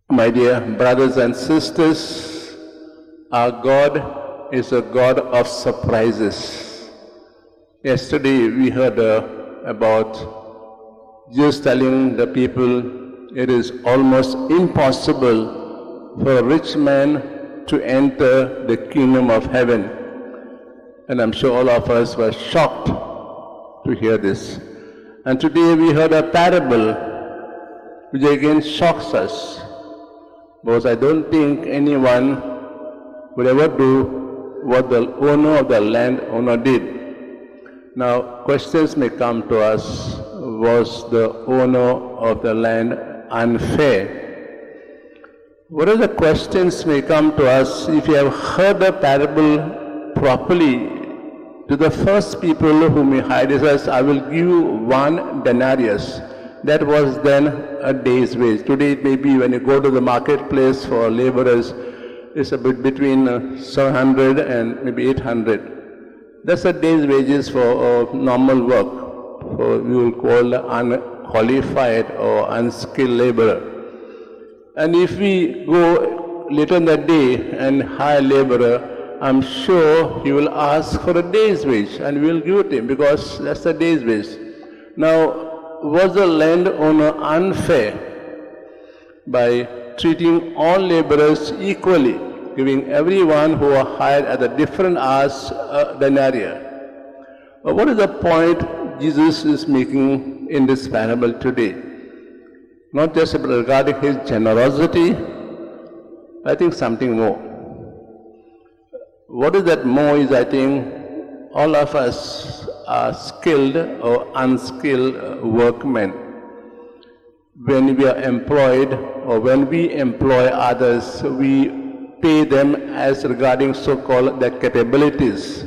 My dear brothers and sisters, our God is a God of surprises. Yesterday we heard about Jesus telling the people it is almost impossible for a rich man to enter the kingdom of heaven. And I'm sure all of us were shocked to hear this. And today we heard a parable which again shocks us, because I don't think anyone would ever do what the owner of the land owner did. Now, questions may come to us: was the owner of the land unfair? What are the questions may come to us if you have heard the parable properly? To the first people whom he hired, he says, I will give you 1 denarius. That was then a day's wage. Today it may be when you go to the marketplace for laborers, it's a bit between 700 and maybe 800. That's a day's wages for normal work, for we will call the unqualified or unskilled laborer. And if we go later in the day and hire a laborer, I'm sure he will ask for a day's wage, and we will give it to him because that's the day's wage. Now, was the landowner unfair by treating all laborers equally, giving everyone who are hired at a different hours a denarius? What is the point Jesus is making in this parable today? Not just regarding his generosity, I think something more. What is that more is, I think, all of us are skilled or unskilled workmen. When we are employed or when we employ others, we pay them as regarding so-called their capabilities.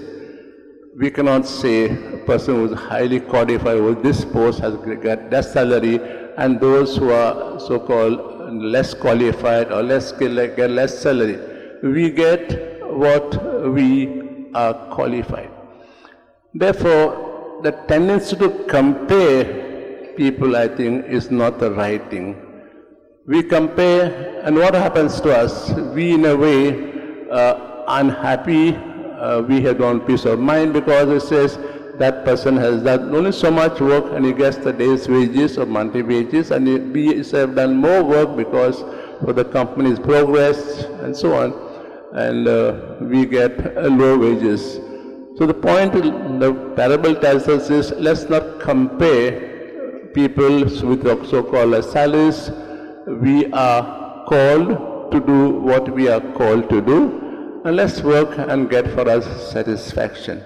We cannot say a person who is highly qualified with this post has got that salary, and those who are so-called less qualified or less skilled get less salary. We get what we are qualified. Therefore, the tendency to compare people, I think, is not the right thing. We compare, and what happens to us? We, in a way, unhappy. We have no peace of mind because it says that person has done only so much work and he gets the day's wages or monthly wages, and we have done more work because for the company's progress and so on. And we get low wages. So the point the parable tells us is, let's not compare people with so-called salaries. We are called to do what we are called to do, and let's work and get for us satisfaction.